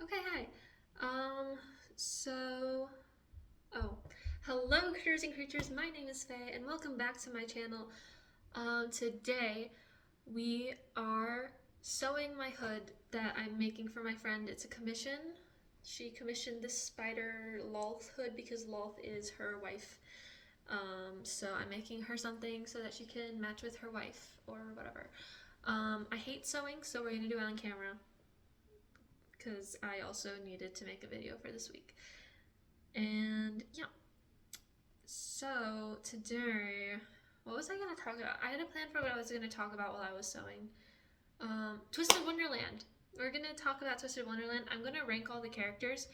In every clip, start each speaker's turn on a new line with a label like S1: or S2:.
S1: Okay, hi. Um, so, oh, hello, critters and creatures. My name is Faye, and welcome back to my channel. Today we are sewing my hood that I'm making for my friend. It's a commission. She commissioned this spider Lolth hood because Lolth is her wife. So I'm making her something so that she can match with her wife or whatever. I hate sewing, so we're gonna do it on camera because I also needed to make a video for this week. And yeah, so today, what was I gonna talk about? I had a plan for what I was gonna talk about while I was sewing. Twisted Wonderland. We're gonna talk about Twisted Wonderland. I'm gonna rank all the characters.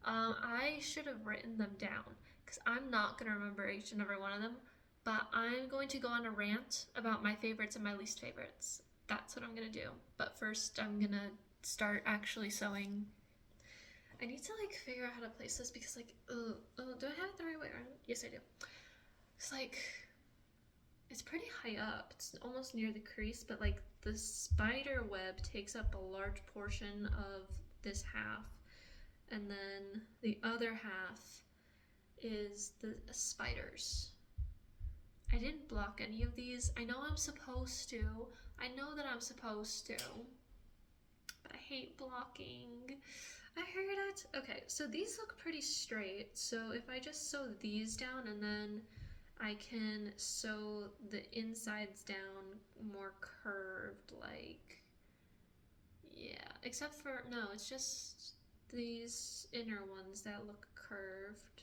S1: I should have written them down because I'm not gonna remember each and every one of them. But I'm going to go on a rant about my favorites and my least favorites. That's what I'm gonna do. But first, I'm gonna start actually sewing. I need to figure out how to place this because do I have it the right way around? Yes, I do. It's it's pretty high up. It's almost near the crease, but the spider web takes up a large portion of this half, and then the other half is the spiders. I didn't block any of these. I know I'm supposed to. I know that I'm supposed to, but I hate blocking. I heard it. Okay, so these look pretty straight. So if I just sew these down and then I can sew the insides down more curved, yeah, except for, no, it's just these inner ones that look curved.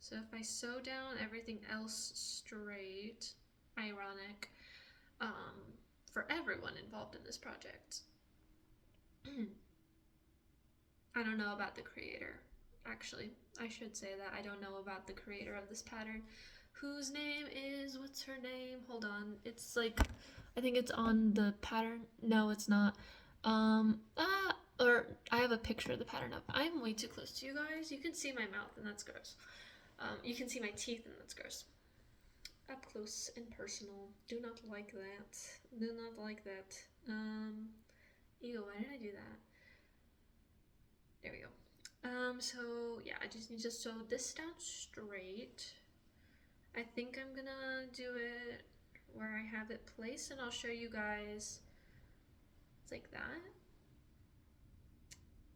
S1: So if I sew down everything else straight, ironic, for everyone involved in this project. I don't know about the creator. Actually, I should say that I don't know about the creator of this pattern. Whose name is, what's her name? Hold on. It's I think it's on the pattern. No, it's not. Or I have a picture of the pattern up. I'm way too close to you guys. You can see my mouth and that's gross. You can see my teeth and that's gross. Up close and personal. Do not like that. Do not like that. Ew, why did I do that? There we go. So yeah, I just need to sew this down straight. I think I'm gonna do it where I have it placed, and I'll show you guys. It's like that.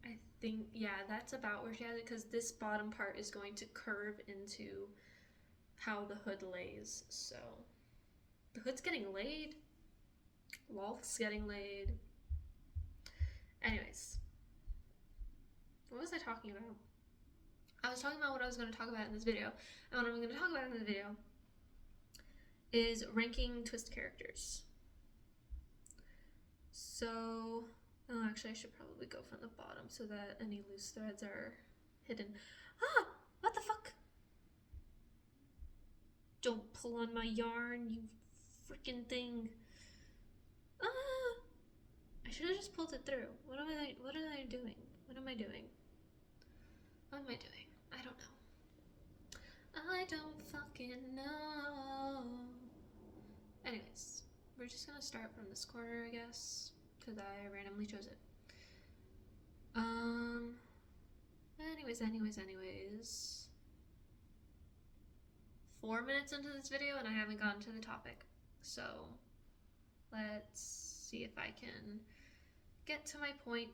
S1: I think, yeah, that's about where she has it, because this bottom part is going to curve into how the hood lays. So the hood's getting laid. Lolth's getting laid. Anyways, what was I talking about? I was talking about what I was going to talk about in this video. And what I'm going to talk about in the video is ranking twist characters. So, oh, actually I should probably go from the bottom so that any loose threads are hidden. Ah! What the fuck? Don't pull on my yarn, you freaking thing. Ah! I should have just pulled it through. What am I doing? What am I doing? What am I doing? I don't know. I don't fucking know. Anyways, we're just gonna start from this corner, I guess, because I randomly chose it. Anyways. 4 minutes into this video and I haven't gotten to the topic. So, let's see if I can get to my point.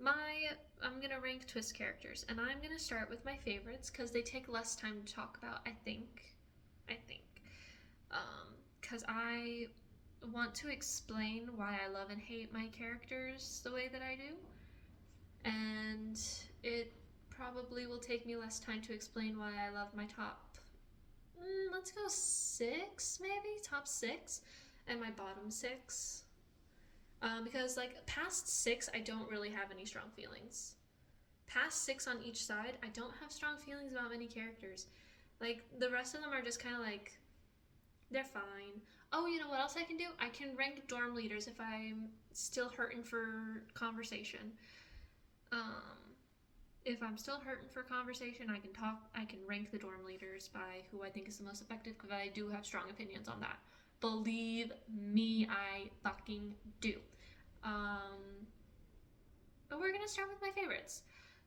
S1: I'm gonna rank twist characters, and I'm gonna start with my favorites because they take less time to talk about, I think. Because I want to explain why I love and hate my characters the way that I do, and it probably will take me less time to explain why I love my top, let's go 6 maybe, top 6, and my bottom 6. Because past 6 I don't really have any strong feelings. Past 6 on each side I don't have strong feelings about many characters. The rest of them are just kind of they're fine. Oh, you know what else I can do? I can rank dorm leaders if I'm still hurting for conversation. If I'm still hurting for conversation, I can rank the dorm leaders by who I think is the most effective, because I do have strong opinions on that. Believe me, I fucking do. But we're we're gonna start with my favorites.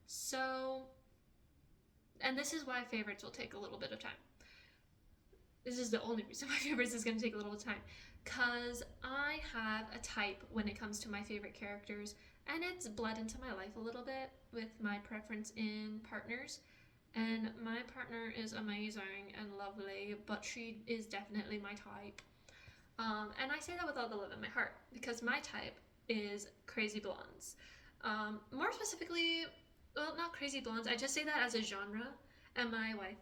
S1: So, and this is why favorites will take a little bit of time. This is the only reason my favorites is gonna take a little bit of time. Because I have a type when it comes to my favorite characters, and it's bled into my life a little bit with my preference in partners. And my partner is amazing and lovely, but she is definitely my type. And I say that with all the love in my heart, because my type is crazy blondes. More specifically, well, not crazy blondes, I just say that as a genre. And my wife,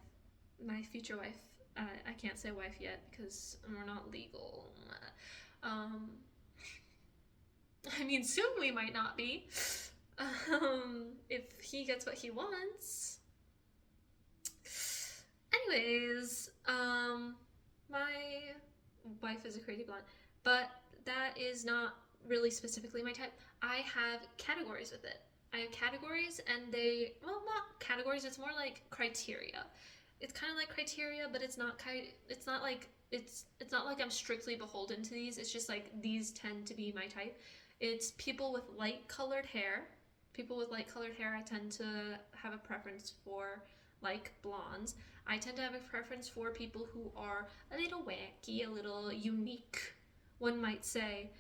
S1: my future wife, I can't say wife yet because we're not legal. I mean, soon we might not be. If he gets what he wants. Anyways, my wife is a crazy blonde, but that is not really specifically my type. I have categories with it. I have categories, and they, well, not categories, it's more like criteria. It's kind of like criteria, but it's not like I'm strictly beholden to these. It's just like these tend to be my type. It's people with light colored hair. People with light colored hair I tend to have a preference for, like blondes. I tend to have a preference for people who are a little wacky, a little unique, one might say.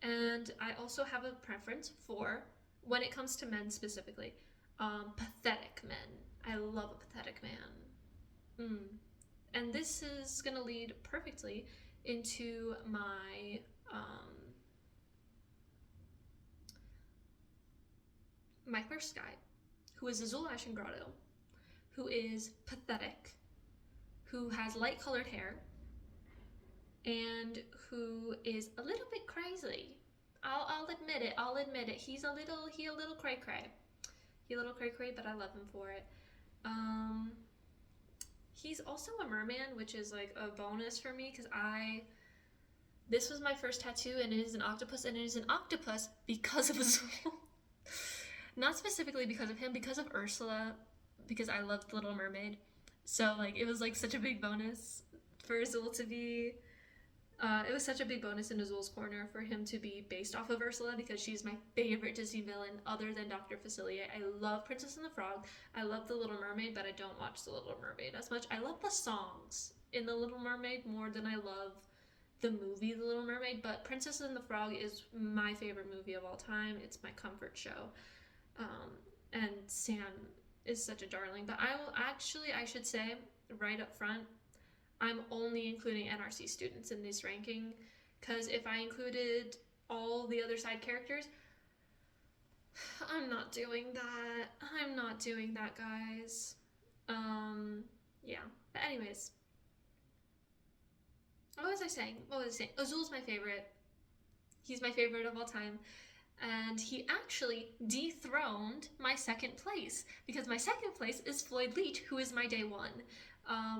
S1: And I also have a preference for, when it comes to men specifically, pathetic men. I love a pathetic man. And this is gonna lead perfectly into my my first guy, who is Azul Ashengrado, who is pathetic, who has light colored hair, and who is a little bit crazy. I'll admit it. He a little cray cray. He a little cray cray, but I love him for it. He's also a merman, which is like a bonus for me, because this was my first tattoo, and it is an octopus, and it is an octopus because of Azul. Not specifically because of him, because of Ursula, because I loved The Little Mermaid. So like it was like such a big bonus for Azul to be, it was such a big bonus in Azul's corner for him to be based off of Ursula, because she's my favorite Disney villain other than Dr. Facilier. I love Princess and the Frog. I love The Little Mermaid, but I don't watch The Little Mermaid as much. I love the songs in The Little Mermaid more than I love the movie The Little Mermaid, but Princess and the Frog is my favorite movie of all time. It's my comfort show. And Sam is such a darling. But I should say right up front, I'm only including NRC students in this ranking, because if I included all the other side characters, I'm not doing that, guys. Yeah. But anyways, what was I saying? Azul's my favorite. He's my favorite of all time. And he actually dethroned my second place, because my second place is Floyd Leach, who is my day one.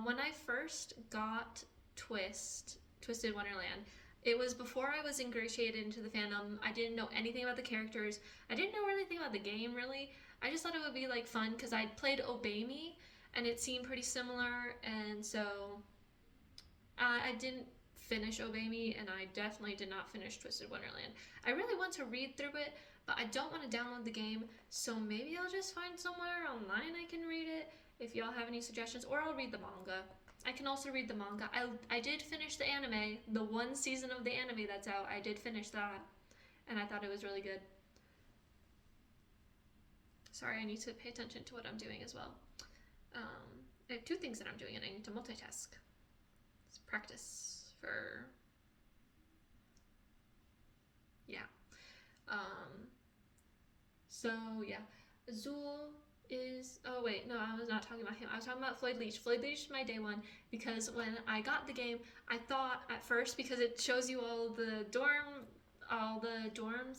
S1: When I first got Twisted Wonderland, it was before I was ingratiated into the fandom. I didn't know anything about the characters. I didn't know anything about the game, really. I just thought it would be like fun, because I'd played Obey Me, and it seemed pretty similar, and so I didn't finish Obey Me, and I definitely did not finish Twisted Wonderland. I really want to read through it, but I don't want to download the game, so maybe I'll just find somewhere online I can read it, if y'all have any suggestions, or I'll read the manga. I can also read the manga. I did finish the anime, the one season of the anime that's out. I did finish that, and I thought it was really good. Sorry, I need to pay attention to what I'm doing as well. I have two things that I'm doing, and I need to multitask. It's practice. So yeah, Azul is, oh wait, no, I was not talking about him. I was talking about Floyd Leach. Floyd Leach is my day one, because when I got the game, I thought at first, because it shows you all the dorms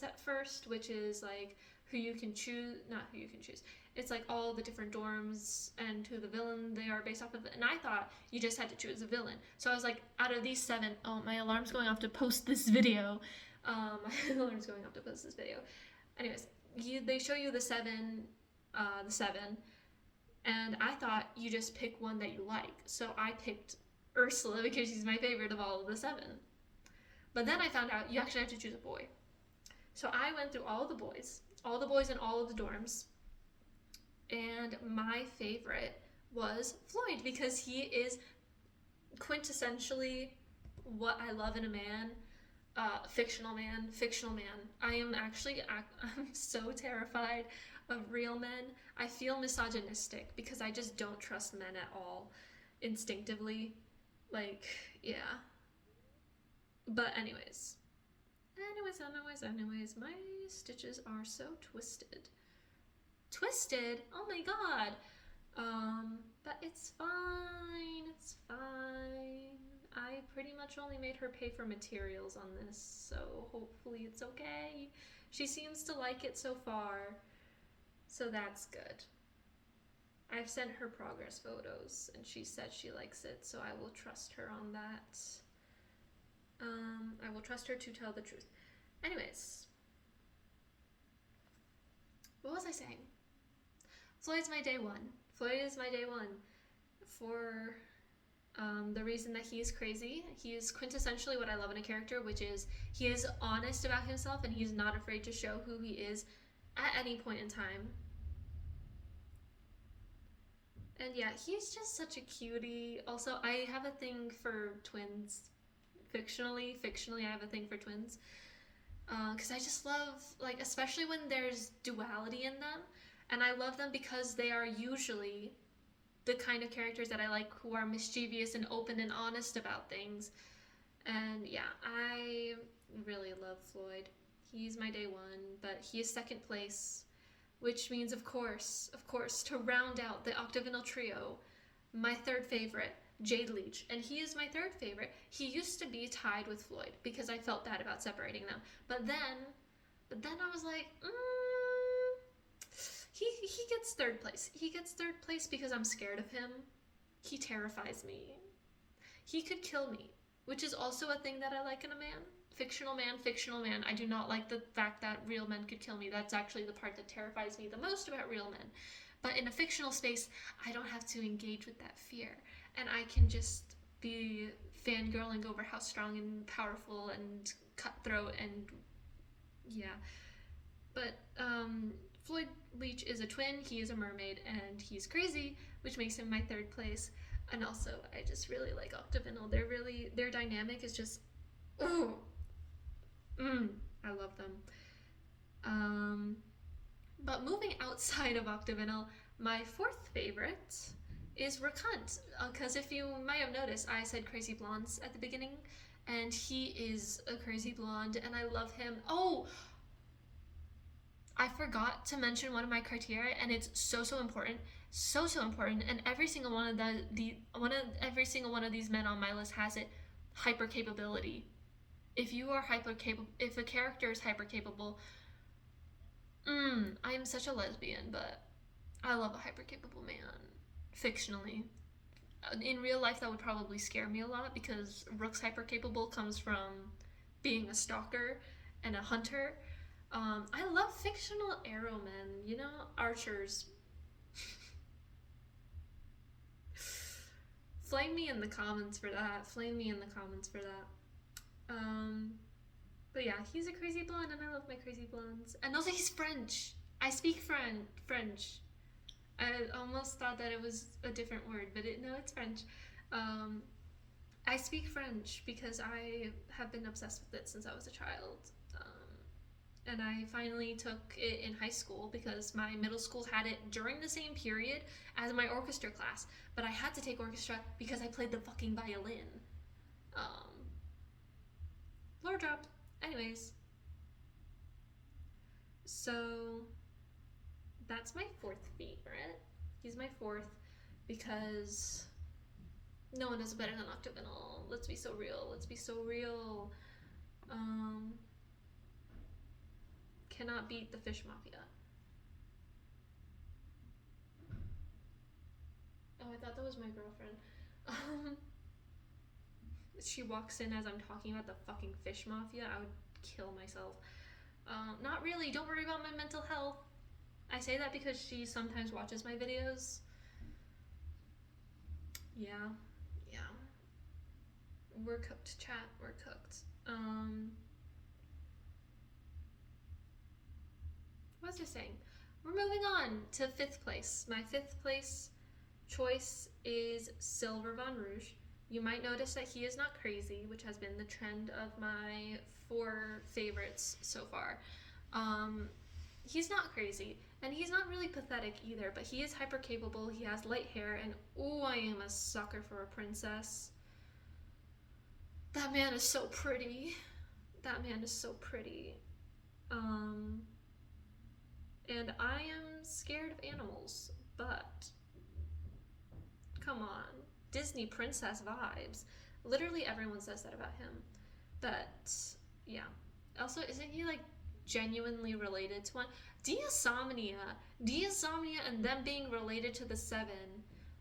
S1: at first, which is like who you can choose, not who you can choose. It's like all the different dorms and who the villain they are based off of. And I thought you just had to choose a villain. So I was like, out of these 7, oh, my alarm's going off to post this video. My alarm's going off to post this video. Anyways, they show you the seven, and I thought you just pick one that you like. So I picked Ursula because she's my favorite of all of the 7. But then I found out you actually have to choose a boy. So I went through all the boys in all of the dorms, and my favorite was Floyd because he is quintessentially what I love in a man. Fictional man. I'm so terrified of real men. I feel misogynistic because I just don't trust men at all instinctively. Like, yeah. But anyways, my stitches are so twisted. Twisted? Oh my god. But it's fine. It's fine. I pretty much only made her pay for materials on this, so hopefully it's okay. She seems to like it so far, so that's good. I've sent her progress photos, and she said she likes it, so I will trust her on that. I will trust her to tell the truth. Anyways, what was I saying? Floyd's my day one. Floyd is my day one for the reason that he is crazy. He is quintessentially what I love in a character, which is he is honest about himself and he's not afraid to show who he is at any point in time. And yeah, he's just such a cutie. Also, I have a thing for twins. Fictionally, I have a thing for twins. Because I just love, like, especially when there's duality in them. And I love them because they are usually the kind of characters that I like, who are mischievous and open and honest about things. And yeah, I really love Floyd. He's my day one, but he is second place, which means, of course, to round out the octagonal trio, my third favorite, Jade Leach. And he is my third favorite. He used to be tied with Floyd because I felt bad about separating them. But then I was like, he gets third place. He gets third place because I'm scared of him. He terrifies me. He could kill me, which is also a thing that I like in a man. Fictional man. I do not like the fact that real men could kill me. That's actually the part that terrifies me the most about real men. But in a fictional space, I don't have to engage with that fear. And I can just be fangirling over how strong and powerful and cutthroat and yeah. But Floyd Leach is a twin, he is a mermaid, and he's crazy, which makes him my third place. And also, I just really like Octavinyl. Their dynamic is just, I love them. But moving outside of Octavinyl, my fourth favorite is Rakunt. Because if you might have noticed, I said crazy blondes at the beginning, and he is a crazy blonde, and I love him. Oh! I forgot to mention one of my criteria, and it's so important, and every single one of every single one of these men on my list has it: hyper capability. If you are hyper capable, if a character is hyper capable, I am such a lesbian, but I love a hyper capable man. Fictionally, in real life, that would probably scare me a lot because Rook's hyper capable comes from being a stalker and a hunter. I love fictional arrow men, archers. Flame me in the comments for that. But yeah, he's a crazy blonde, and I love my crazy blondes. And also, he's French. I speak French. I almost thought that it was a different word, but no, it's French. I speak French because I have been obsessed with it since I was a child. And I finally took it in high school because my middle school had it during the same period as my orchestra class. But I had to take orchestra because I played the fucking violin. Lore dropped. Anyways. So, that's my fourth favorite. He's my fourth because no one does it better than Octavinyl. Let's be so real. Cannot beat the Fish Mafia. Oh, I thought that was my girlfriend. She walks in as I'm talking about the fucking Fish Mafia. I would kill myself. Not really. Don't worry about my mental health. I say that because she sometimes watches my videos. Yeah. We're cooked, chat. We're cooked. What was I saying? We're moving on to 5th place. My 5th place choice is Silver Von Rouge. You might notice that he is not crazy, which has been the trend of my 4 favorites so far. He's not crazy, and he's not really pathetic either, but he is hyper capable, he has light hair, and oh, I am a sucker for a princess. That man is so pretty. That man is so pretty. And I am scared of animals, but come on. Disney princess vibes. Literally everyone says that about him. But yeah. Also, isn't he like genuinely related to one? Diasomnia and them being related to the 7.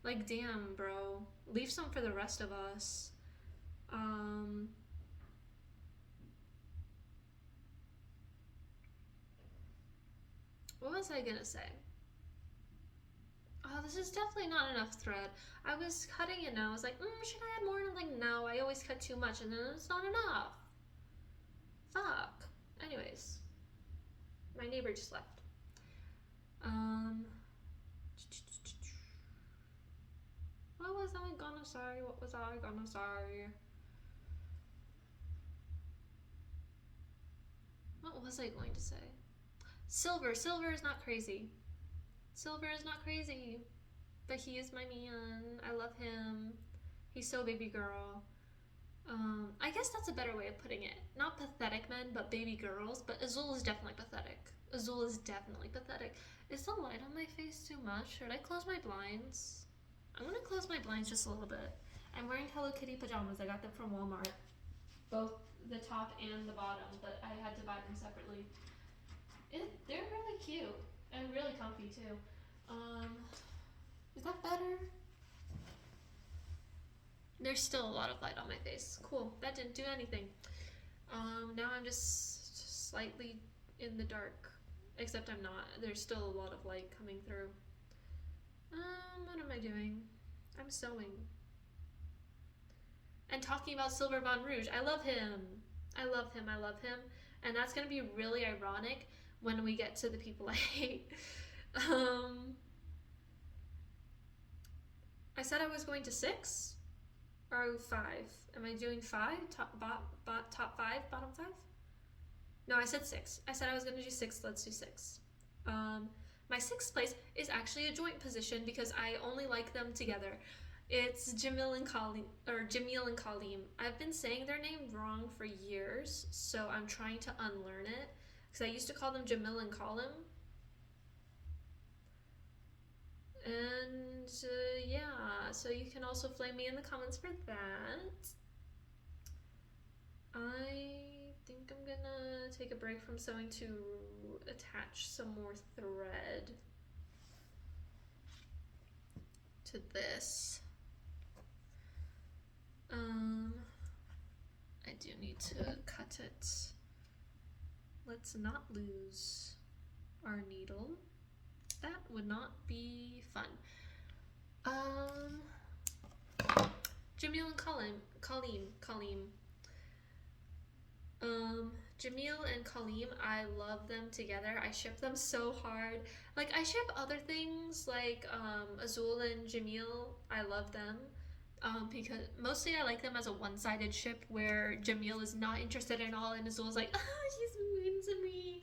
S1: Like, damn, bro. Leave some for the rest of us. What was I gonna say? Oh, this is definitely not enough thread. I was cutting it now. I was like, should I add more? And I'm like, no, I always cut too much, and then it's not enough. Fuck. Anyways, my neighbor just left. What was I gonna say? What was I gonna say? What was I going to say? Silver is not crazy. Silver is not crazy, but he is my man. I love him. He's so baby girl. I guess that's a better way of putting it. Not pathetic men, but baby girls. But Azul is definitely pathetic. Azul is definitely pathetic. Is the light on my face too much? Should I close my blinds? I'm gonna close my blinds just a little bit. I'm wearing Hello Kitty pajamas. I got them from Walmart. Both the top and the bottom, but I had to buy them separately. They're really cute and really comfy too. Is that better? There's still a lot of light on my face. Cool, that didn't do anything. Now I'm just slightly in the dark, except I'm not. There's still a lot of light coming through. What am I doing? I'm sewing. And talking about Silver Von Rouge, I love him. I love him. And that's gonna be really ironic when we get to the people I hate. I said I was going to 6 or 5. Am I doing 5? Top 5, bottom 5? No, I said 6. I said I was going to do 6. Let's do 6. My 6th place is actually a joint position because I only like them together. It's Jamil and Kaleem. I've been saying their name wrong for years, so I'm trying to unlearn it because I used to call them Jamil and Kaleem. And yeah, so you can also flame me in the comments for that. I think I'm gonna take a break from sewing to attach some more thread to this. I do need to cut it. Let's not lose our needle. That would not be fun. Jamil and Kaleem. Jamil and Kaleem, I love them together. I ship them so hard. Like, I ship other things like Azul and Jamil. I love them. Because mostly I like them as a one-sided ship where Jamil is not interested at all and Azul's like, she's mean to me.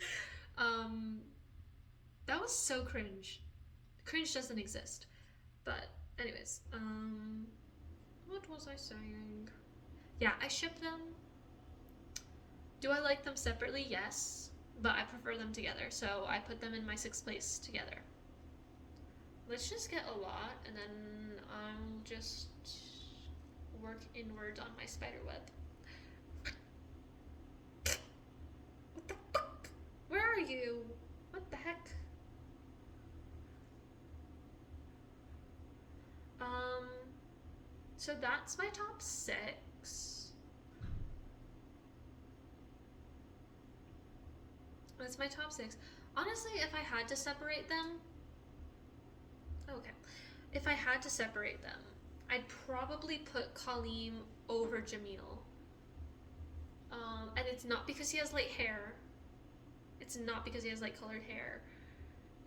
S1: That was so cringe. Cringe doesn't exist. But anyways, what was I saying? Yeah, I ship them. Do I like them separately? Yes, but I prefer them together, so I put them in my 6th place together. Let's just get a lot, and then I'll just work inward on my spider web. What the fuck? Where are you? What the heck? So that's my top 6. That's my top 6. Honestly, if I had to separate them, if I had to separate them, I'd probably put Kaleem over Jamil. And it's not because he has light hair. it's not because he has like colored hair.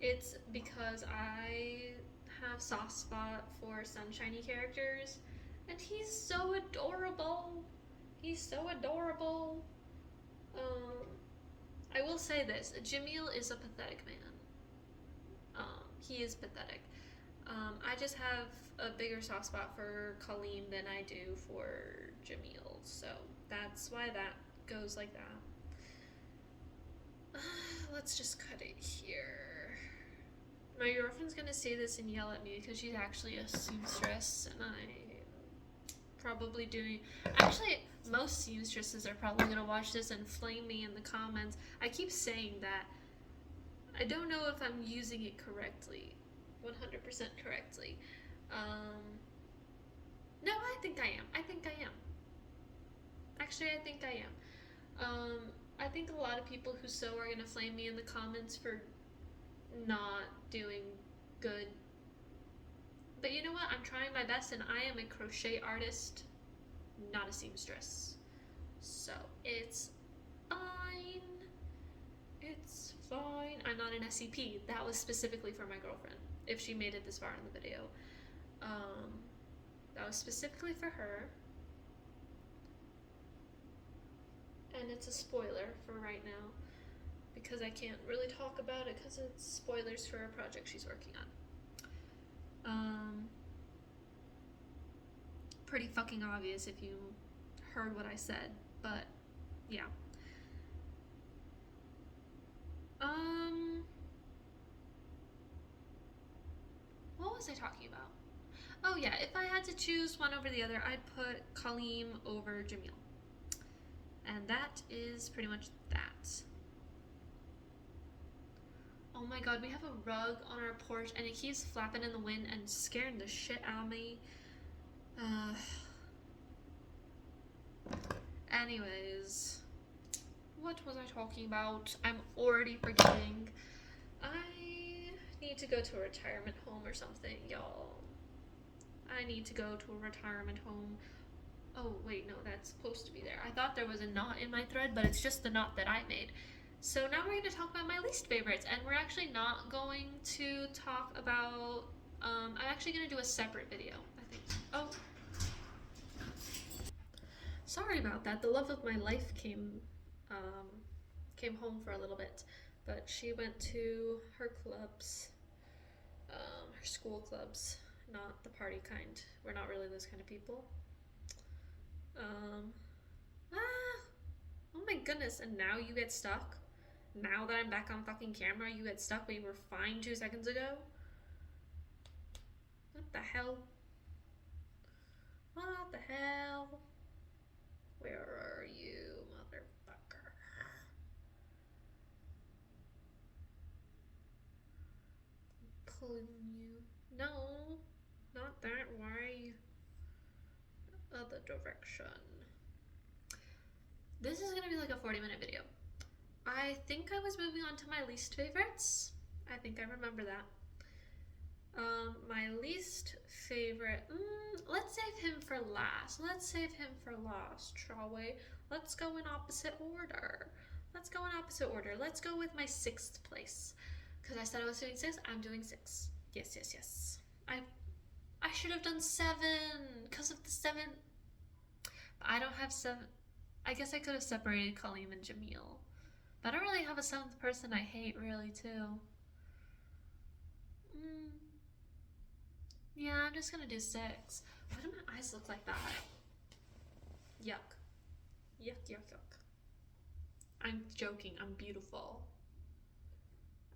S1: It's because I have soft spot for sunshiny characters, and he's so adorable. He's so adorable. Um, I will say this: Jamil is a pathetic man. He is pathetic. I just have a bigger soft spot for Colleen than I do for Jamil, so that's why that goes like that. Let's just cut it here. My girlfriend's gonna see this and yell at me because she's actually a seamstress, and I probably doing. Actually, most seamstresses are probably gonna watch this and flame me in the comments. I keep saying that. I don't know if I'm using it correctly, 100% correctly. No, I think I am. I think I am. Actually, I think I am. I think a lot of people who sew are gonna flame me in the comments for not doing good. But you know what? I'm trying my best, and I am a crochet artist, not a seamstress. So it's fine. It's fine. I'm not an SCP. That was specifically for my girlfriend. If she made it this far in the video, that was specifically for her. And it's a spoiler for right now, because I can't really talk about it because it's spoilers for a project she's working on. Pretty fucking obvious if you heard what I said, but yeah. What was I talking about? Oh yeah, if I had to choose one over the other, I'd put Kaleem over Jamil. And that is pretty much that. Oh my god, we have a rug on our porch and it keeps flapping in the wind and scaring the shit out of me. Anyways, what was I talking about? I'm already forgetting. I need to go to a retirement home or something, y'all. I need to go to a retirement home. Oh, wait, no, that's supposed to be there. I thought there was a knot in my thread, but it's just the knot that I made. So now we're going to talk about my least favorites, and we're actually not going to talk about, I'm actually going to do a separate video, I think. Oh. Sorry about that. The love of my life came home for a little bit, but she went to her clubs, her school clubs, not the party kind. We're not really those kind of people. Oh my goodness, and now you get stuck? Now that I'm back on fucking camera, you get stuck, but you were fine 2 seconds ago? What the hell? What the hell? Where are you, motherfucker? I'm pulling you. No, not that way. Other direction. This is gonna be like a 40-minute video. I think I was moving on to my least favorites. I think I remember that. My least favorite, let's save him for last. Let's save him for last, shall we? Let's go in opposite order. Let's go with my 6th place. Because I said I was doing 6, I'm doing 6. Yes. I should have done 7 because of the 7. But I don't have 7. I guess I could have separated Kaleem and Jamil. But I don't really have a 7th person I hate, really, too. Yeah, I'm just gonna do 6. Why do my eyes look like that? Yuck. Yuck. I'm joking. I'm beautiful.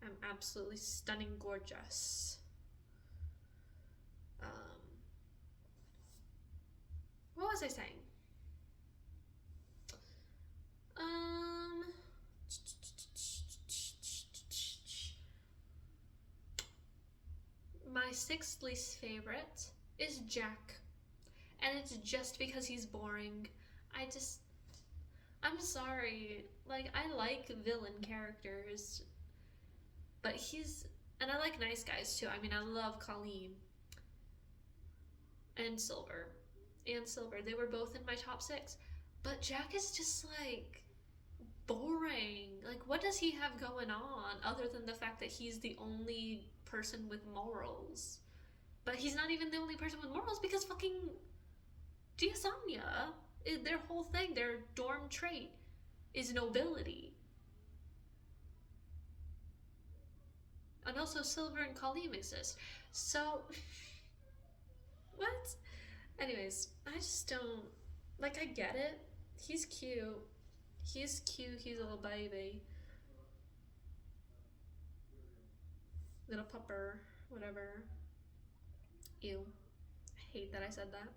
S1: I'm absolutely stunning gorgeous. What was I saying? My 6th least favorite is Jack. And it's just because he's boring. I'm sorry. Like, I like villain characters. But and I like nice guys too. I mean, I love Colleen. And Silver. They were both in my top 6. But Jack is just like boring. Like, what does he have going on other than the fact that he's the only person with morals? But he's not even the only person with morals because fucking Giasanya, their whole thing, their dorm trait is nobility. And also Silver and Kaleem exist. So, what? Anyways, I just don't, like, I get it. He's cute. He's cute. He's a little baby. Little pupper. Whatever. Ew. I hate that I said that.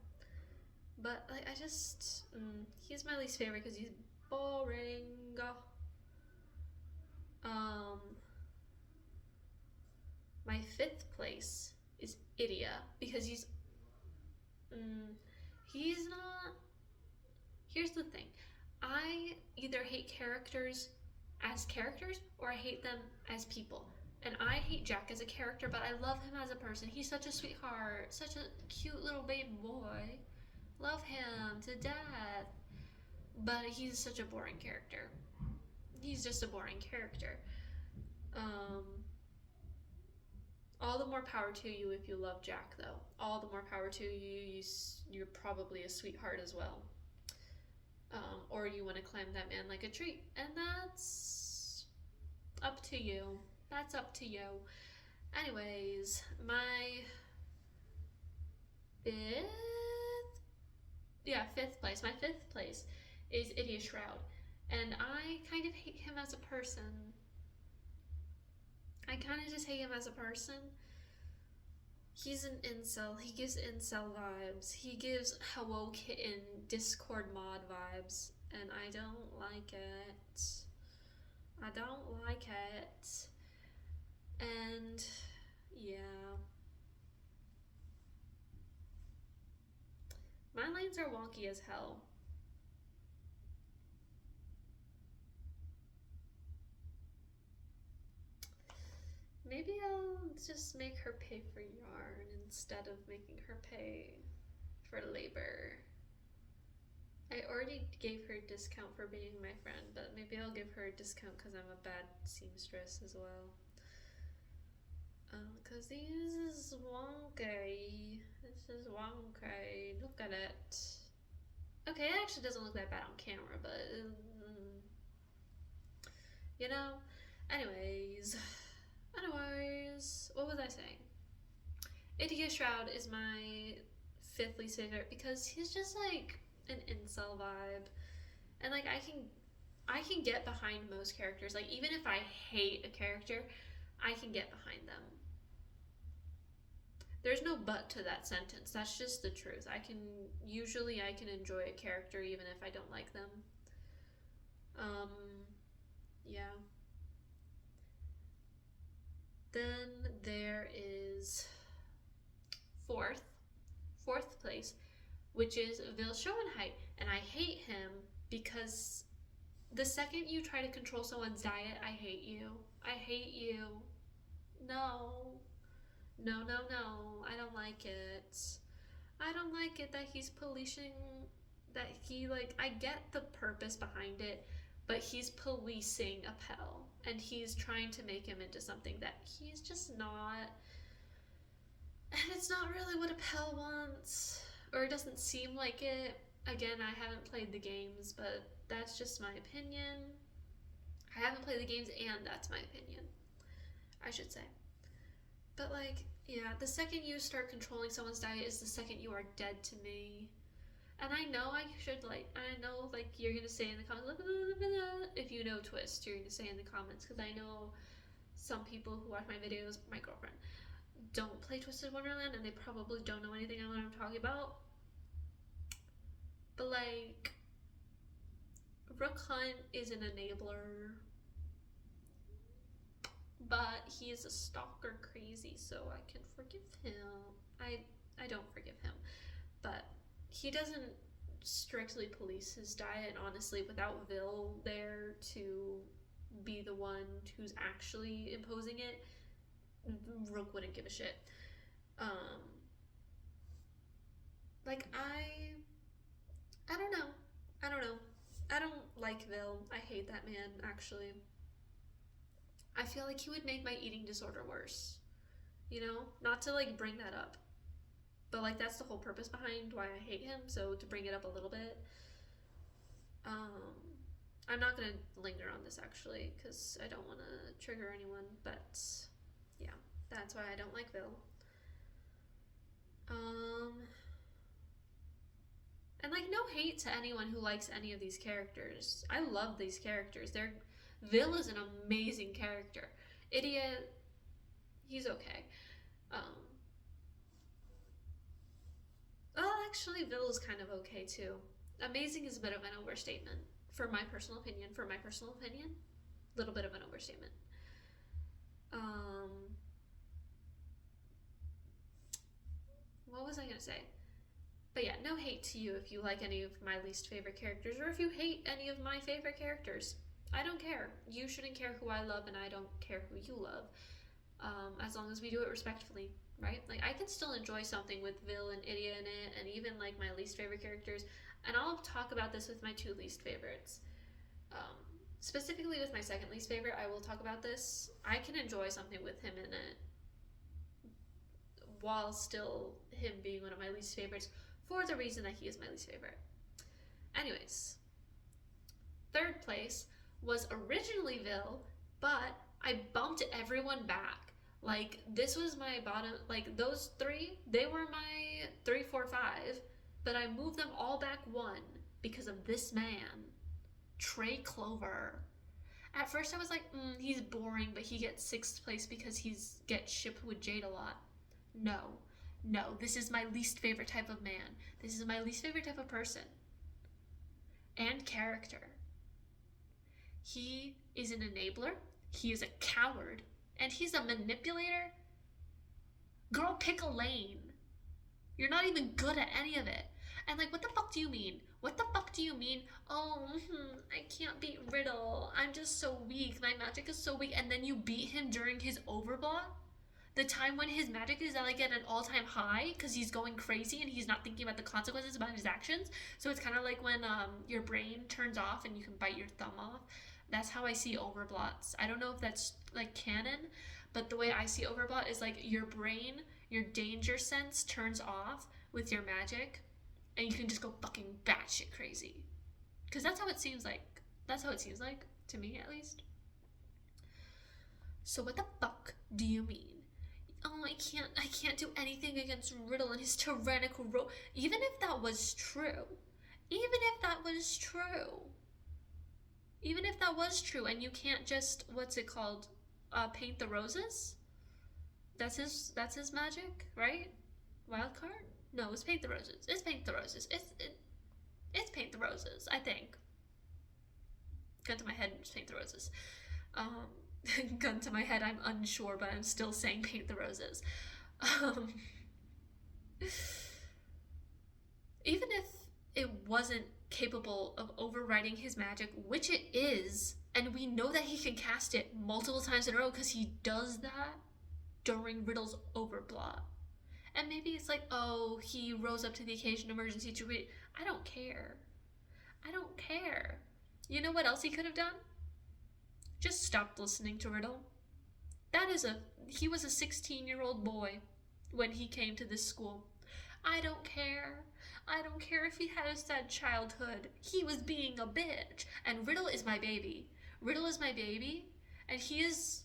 S1: But, like, I just, he's my least favorite because he's boring. My 5th place is Idia because he's not. Here's the thing. I either hate characters as characters or I hate them as people. And I hate Jack as a character, but I love him as a person. He's such a sweetheart, such a cute little baby boy. Love him to death. But he's such a boring character. He's just a boring character. All the more power to you if you love Jack, though. All the more power to you. You're probably a sweetheart as well. Or you want to climb that man like a tree. And that's up to you. That's up to you. Anyways, my 5th place. My 5th place is Idia Shroud. And I kind of hate him as a person. I kind of just hate him as a person. He's an incel. He gives incel vibes. He gives Hello Kitten Discord mod vibes. And I don't like it. I don't like it. And yeah. My lanes are wonky as hell. Maybe I'll just make her pay for yarn instead of making her pay for labor. I already gave her a discount for being my friend, but maybe I'll give her a discount because I'm a bad seamstress as well. Because this is wonky. This is wonky. Look at it. Okay, it actually doesn't look that bad on camera, but you know. Anyways, what was I saying? Idia Shroud is my 5th least favorite because he's just like an incel vibe, and like I can get behind most characters. Like even if I hate a character, I can get behind them. There's no but to that sentence. That's just the truth. I can enjoy a character even if I don't like them. Yeah. Then there is 4th place, which is Vil Schoenheit, and I hate him because the second you try to control someone's diet, I hate you. I hate you. No. I don't like it. I don't like it that he's policing, that he, like, I get the purpose behind it, but he's policing Appel, and he's trying to make him into something that he's just not. And it's not really what Appel wants, or it doesn't seem like it. Again, I haven't played the games, but that's just my opinion. I haven't played the games, and that's my opinion, I should say. But, like, yeah, the second you start controlling someone's diet is the second you are dead to me. And I know you're gonna say in the comments, if you know Twist, you're gonna say in the comments, because I know some people who watch my videos, my girlfriend, don't play Twisted Wonderland, and they probably don't know anything on what I'm talking about. But, like, Rook Hunt is an enabler, but he is a stalker crazy, so I can forgive him. I don't forgive him, but he doesn't strictly police his diet, and honestly, without Vil there to be the one who's actually imposing it, Rook wouldn't give a shit. Like, I don't know. I don't like Vil. I hate that man, actually. I feel like he would make my eating disorder worse. You know? Not to like bring that up. But like that's the whole purpose behind why I hate him, so to bring it up a little bit. I'm not gonna linger on this actually, because I don't wanna trigger anyone, but yeah, that's why I don't like Vil. And like no hate to anyone who likes any of these characters. I love these characters. Vil is an amazing character. Idiot, he's okay. Well, actually, Vil is kind of okay too. Amazing is a bit of an overstatement, for my personal opinion. Little bit of an overstatement. What was I gonna say? But yeah, no hate to you if you like any of my least favorite characters, or if you hate any of my favorite characters. I don't care. You shouldn't care who I love, and I don't care who you love. As long as we do it respectfully, right? Like, I can still enjoy something with Vil and Idia in it, and even like my least favorite characters. And I'll talk about this with my two least favorites. Specifically with my second least favorite, I will talk about this. I can enjoy something with him in it while still him being one of my least favorites for the reason that he is my least favorite. Anyways, third place was originally Vil, but I bumped everyone back. Like, this was my bottom, like, those three, they were my 3, 4, 5, but I moved them all back one because of this man, Trey Clover. At first I was like, he's boring, but he gets 6th place because he's gets shipped with Jade a lot. No, this is my least favorite type of man. This is my least favorite type of person. And character. He is an enabler, he is a coward, and he's a manipulator. Girl, pick a lane. You're not even good at any of it. And like, what the fuck do you mean? What the fuck do you mean? Oh, I can't beat Riddle. I'm just so weak. My magic is so weak. And then you beat him during his overblock? The time when his magic is like at an all-time high because he's going crazy and he's not thinking about the consequences about his actions. So it's kind of like when your brain turns off and you can bite your thumb off. That's how I see overblots. I don't know if that's like canon, but the way I see overblot is like your brain, your danger sense turns off with your magic, and you can just go fucking batshit crazy. Because that's how it seems like. That's how it seems like, to me at least. So what the fuck do you mean? Oh, I can't do anything against Riddle and his tyrannical role. Even if that was true, and you can't just, what's it called, paint the roses? That's his magic, right? Wild card? No, it's paint the roses. It's paint the roses. It's paint the roses, I think. Gun to my head, just paint the roses. Gun to my head, I'm unsure, but I'm still saying paint the roses. Even if it wasn't capable of overriding his magic, which it is, and we know that he can cast it multiple times in a row because he does that during Riddle's overblot. And maybe it's like, oh, he rose up to the occasion, emergency to it. I don't care. You know what else he could have done? Just stopped listening to Riddle. He was a 16-year-old boy when he came to this school. I don't care if he had a sad childhood. He was being a bitch. And Riddle is my baby. And he is...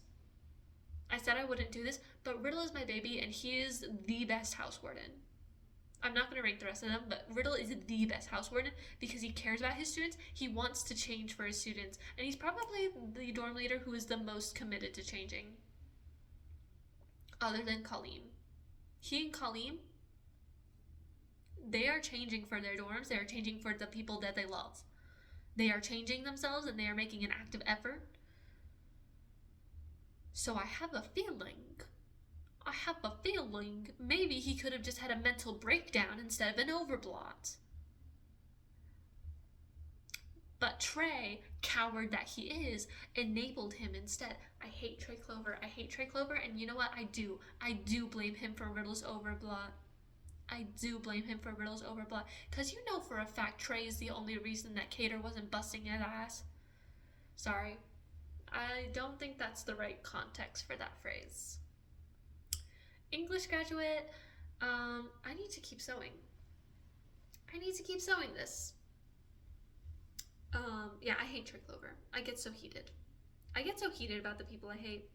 S1: I said I wouldn't do this, but Riddle is my baby, and he is the best house warden. I'm not going to rank the rest of them, but Riddle is the best house warden because he cares about his students. He wants to change for his students, and he's probably the dorm leader who is the most committed to changing, other than Kaleem. He and Kaleem, they are changing for their dorms. They are changing for the people that they love. They are changing themselves, and they are making an active effort. So I have a feeling maybe he could have just had a mental breakdown instead of an overblot. But Trey, coward that he is, enabled him instead. I hate Trey Clover, and you know what? I do blame him for Riddle's overblot. I do blame him for riddles over blood. Because you know for a fact Trey is the only reason that Cater wasn't busting his ass. Sorry. I don't think that's the right context for that phrase. English graduate, I need to keep sewing. I need to keep sewing this. Yeah, I hate Trey Clover. I get so heated. I get so heated about the people I hate.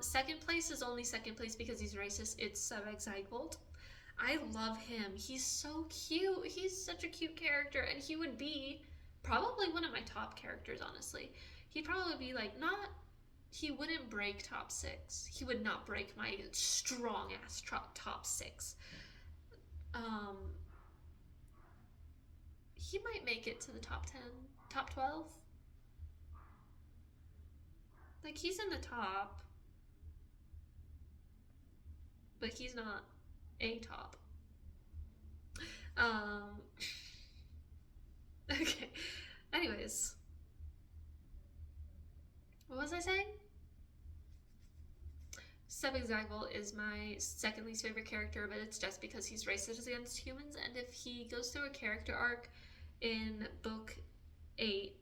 S1: Second place is only second place because he's racist. It's Sevek Zeigold. I love him. He's so cute. He's such a cute character, and he would be probably one of my top characters, honestly. He'd probably be like, he wouldn't break top 6. He would not break my strong ass top 6. He might make it to the top 10, top 12. Like, he's in the top, but he's not a top. Okay. Anyways. What was I saying? Sevek Zeigold is my second least favorite character, but it's just because he's racist against humans, and if he goes through a character arc in book 8,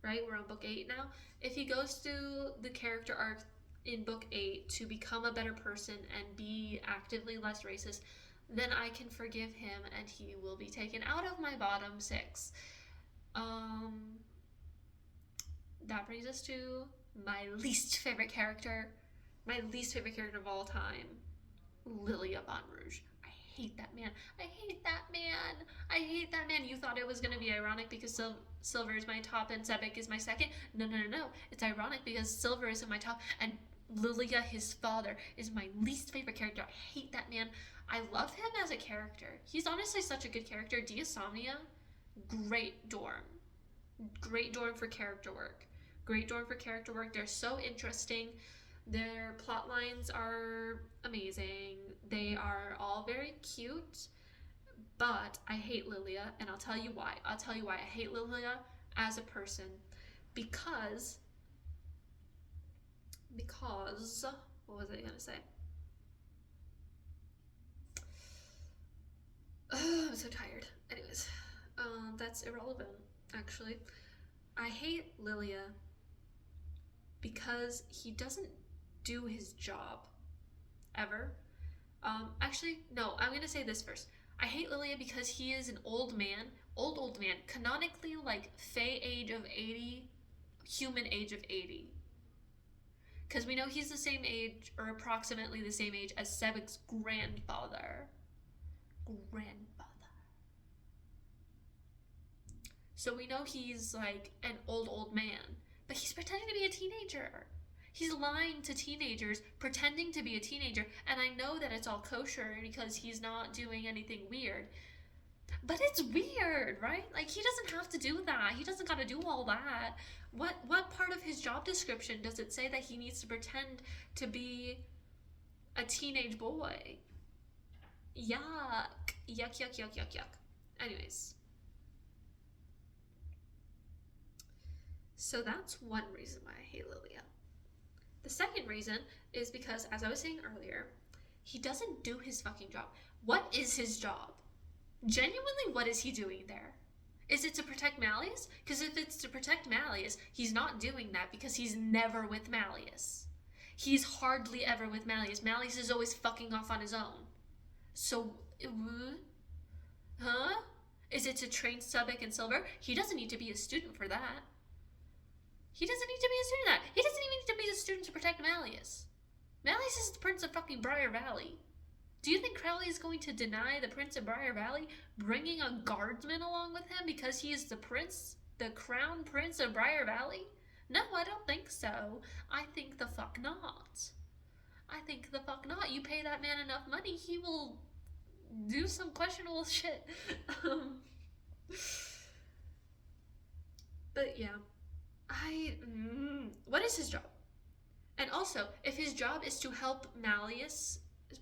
S1: right? We're on book 8 now. If he goes through the character arc in book 8 to become a better person and be actively less racist, then I can forgive him and he will be taken out of my bottom 6. That brings us to my least favorite character of all time, Lilia Von Rouge. I hate that man. You thought it was going to be ironic because Silver is my top and Sebek is my second? No. It's ironic because Silver is in my top and Lilia, his father, is my least favorite character. I hate that man. I love him as a character. He's honestly such a good character. Diasomnia, great dorm. Great dorm for character work. They're so interesting. Their plot lines are amazing. They are all very cute. But I hate Lilia, and I'll tell you why. I hate Lilia as a person. Because what was I gonna say? I'm so tired. Anyways, that's irrelevant, actually. I hate Lilia because he doesn't do his job ever. Actually, no, I'm gonna say this first. I hate Lilia because he is an old man, canonically like Fae age of 80, human age of 80. Because we know he's the same age, or approximately the same age, as Sebek's grandfather. So we know he's like an old man, but he's pretending to be a teenager. He's lying to teenagers, pretending to be a teenager, and I know that it's all kosher because he's not doing anything weird. But it's weird, right? Like, he doesn't have to do that. He doesn't gotta do all that. What part of his job description does it say that he needs to pretend to be a teenage boy? Yuck. Yuck. Anyways. So that's one reason why I hate Lilia. The second reason is because, as I was saying earlier, he doesn't do his fucking job. What is his job? Genuinely, what is he doing there? Is it to protect Malleus? Because if it's to protect Malleus, he's not doing that because he's never with Malleus. He's hardly ever with Malleus. Malleus is always fucking off on his own. So, Is it to train Sebek and Silver? He doesn't need to be a student for that. He doesn't need to be a student of that. He doesn't even need to be a student to protect Malleus. Malleus is the Prince of fucking Briar Valley. Do you think Crowley is going to deny the Prince of Briar Valley bringing a guardsman along with him because he is the crown prince of Briar Valley? No, I don't think so. I think the fuck not. You pay that man enough money, he will do some questionable shit. But yeah. What is his job? And also, if his job is to help Malleus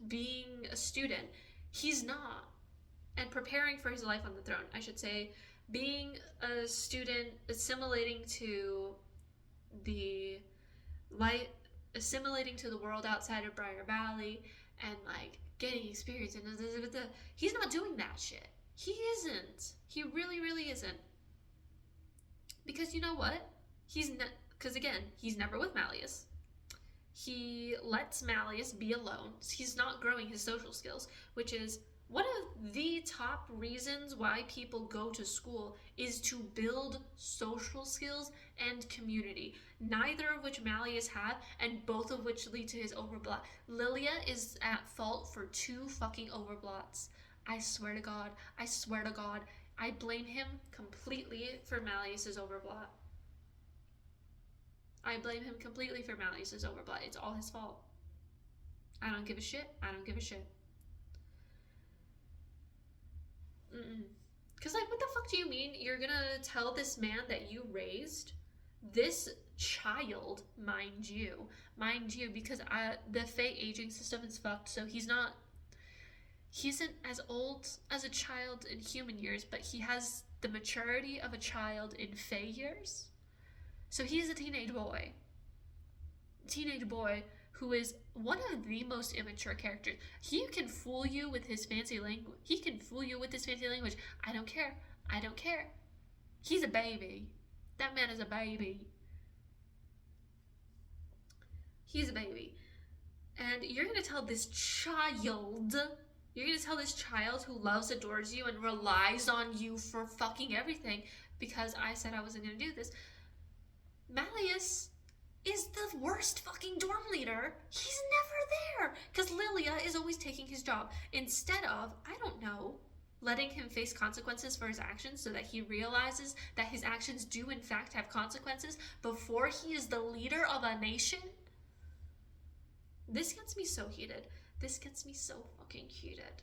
S1: being a student, he's not. And preparing for his life on the throne, I should say, being a student, assimilating to the world outside of Briar Valley, and like getting experience and he's not doing that shit. He isn't. He really, really isn't. Because you know what? Because again, he's never with Malleus. He lets Malleus be alone. He's not growing his social skills, which is one of the top reasons why people go to school, is to build social skills and community, neither of which Malleus had, and both of which lead to his overblot. Lilia is at fault for 2 fucking overblots. I swear to God. I swear to God. I blame him completely for Malleus's overblot. I blame him completely for Malleus's overblot. It's all his fault. I don't give a shit. I don't give a shit. Because, like, what the fuck do you mean you're gonna tell this man that you raised, this child, mind you, because the Fae aging system is fucked, so he isn't as old as a child in human years, but he has the maturity of a child in Fae years. So he's a teenage boy who is one of the most immature characters. He can fool you with his fancy language. I don't care. He's a baby. That man is a baby. He's a baby. And you're going to tell this child who loves, adores you, and relies on you for fucking everything, because I said I wasn't going to do this. Malleus is the worst fucking dorm leader. He's never there, because Lilia is always taking his job. Instead of, I don't know, letting him face consequences for his actions so that he realizes that his actions do in fact have consequences before he is the leader of a nation. This gets me so heated. This gets me so fucking heated.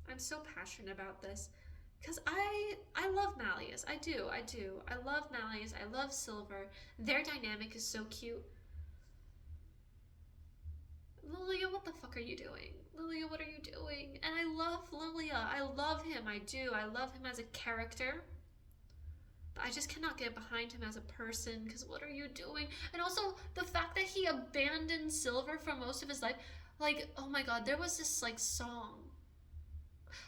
S1: I'm so passionate about this. Because I love Malleus. I do. I love Malleus. I love Silver. Their dynamic is so cute. Lilia, what the fuck are you doing? Lilia, what are you doing? And I love Lilia. I love him. I do. I love him as a character. But I just cannot get behind him as a person, because what are you doing? And also, the fact that he abandoned Silver for most of his life. Like, oh my god, there was this, like, song.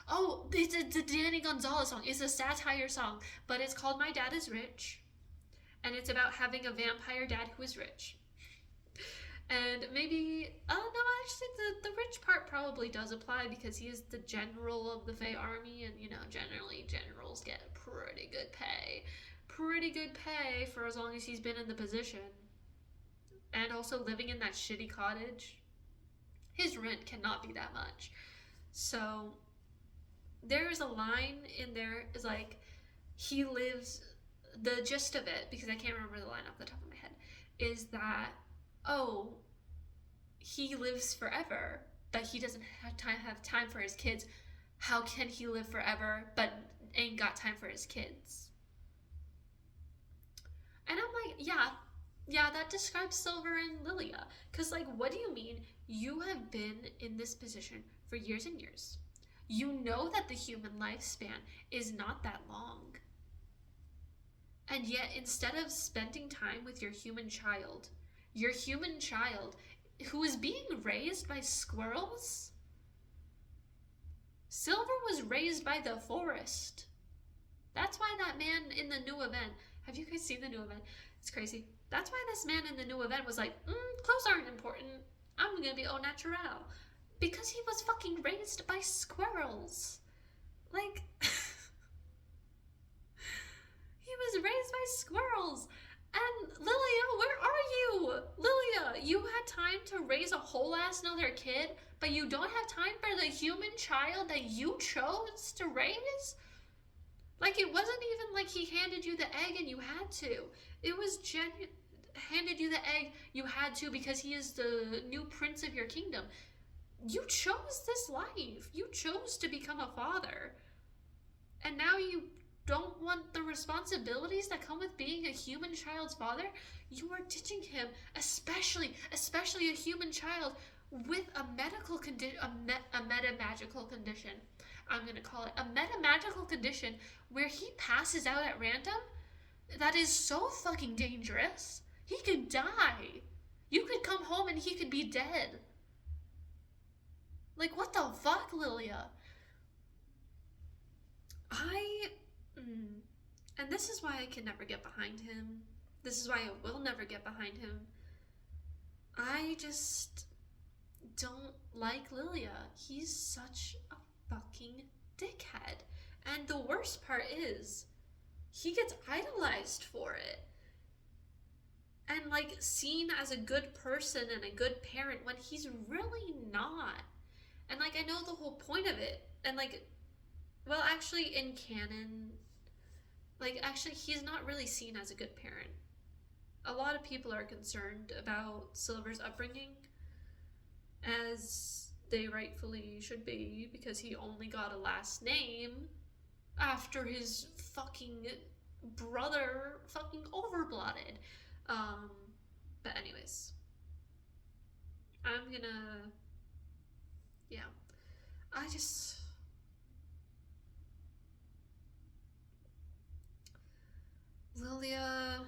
S1: Oh, it's the Danny Gonzalez song. It's a satire song, but it's called My Dad is Rich. And it's about having a vampire dad who is rich. And maybe, no, actually the rich part probably does apply, because he is the general of the Fae army, and you know, generally generals get pretty good pay. Pretty good pay for as long as he's been in the position. And also living in that shitty cottage. His rent cannot be that much. So there's a line in there, is like, he lives, the gist of it, because I can't remember the line off the top of my head, is that, oh, he lives forever, but he doesn't have time for his kids. How can he live forever but ain't got time for his kids? And I'm like, yeah, that describes Silver and Lilia. Because, like, what do you mean? You have been in this position for years and years. You know that the human lifespan is not that long. And yet, instead of spending time with your human child who is being raised by squirrels, Silver was raised by the forest. That's why that man in the new event, have you guys seen the new event? It's crazy. That's why this man in the new event was like, clothes aren't important. I'm gonna be au naturel. Because he was fucking raised by squirrels. Like, he was raised by squirrels. And Lilia, where are you? Lilia, you had time to raise a whole ass another kid, but you don't have time for the human child that you chose to raise? Like, it wasn't even like he handed you the egg and you had to. It was handed you the egg, you had to, because he is the new prince of your kingdom. You chose this life. You chose to become a father. And now you don't want the responsibilities that come with being a human child's father? You are ditching him, especially a human child with a medical condition, a meta-magical condition. I'm going to call it a meta-magical condition where he passes out at random. That is so fucking dangerous. He could die. You could come home and he could be dead. Like, what the fuck, Lilia? And this is why I can never get behind him. This is why I will never get behind him. I just don't like Lilia. He's such a fucking dickhead. And the worst part is, he gets idolized for it. And, like, seen as a good person and a good parent when he's really not. And, like, I know the whole point of it. And, like, well, actually, in canon, like, actually, he's not really seen as a good parent. A lot of people are concerned about Silver's upbringing, as they rightfully should be, because he only got a last name after his fucking brother fucking overblooded. But anyways, I'm gonna, yeah, I just, Lilia,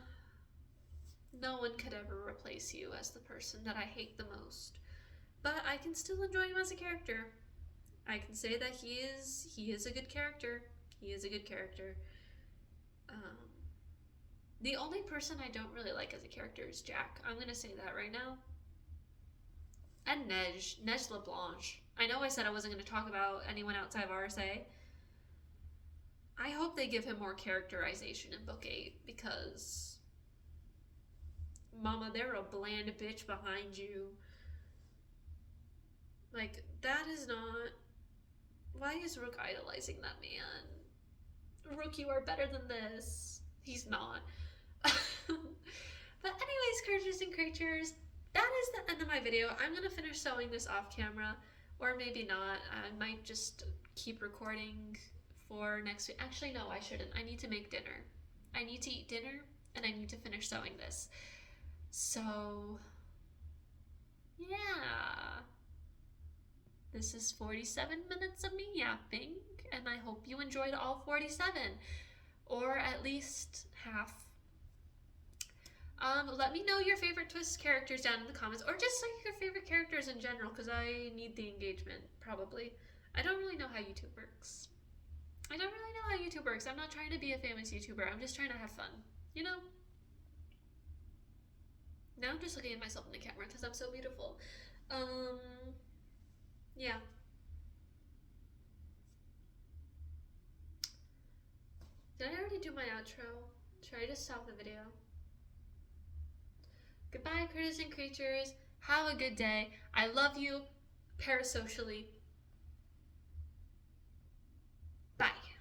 S1: no one could ever replace you as the person that I hate the most. But I can still enjoy him as a character. I can say that he is a good character. He is a good character. The only person I don't really like as a character is Jack. I'm gonna say that right now. And Nej LeBlanche. I know I said I wasn't gonna talk about anyone outside of RSA. I hope they give him more characterization in Book 8, because Mama, they're a bland bitch behind you. Like, that is not... Why is Rook idolizing that man? Rook, you are better than this. He's not. But anyways, creatures and creatures, that is the end of my video. I'm gonna finish sewing this off camera, or maybe not. I might just keep recording for next week. Actually, no, I shouldn't. I need to make dinner. I need to eat dinner, and I need to finish sewing this. So, yeah. This is 47 minutes of me yapping, and I hope you enjoyed all 47, or at least half. Let me know your favorite TWST characters down in the comments, or just like your favorite characters in general, because I need the engagement, probably. I don't really know how YouTube works. I'm not trying to be a famous YouTuber. I'm just trying to have fun, you know? Now I'm just looking at myself in the camera because I'm so beautiful. Yeah. Did I already do my outro? Should I just stop the video? Goodbye, critters and creatures. Have a good day. I love you parasocially.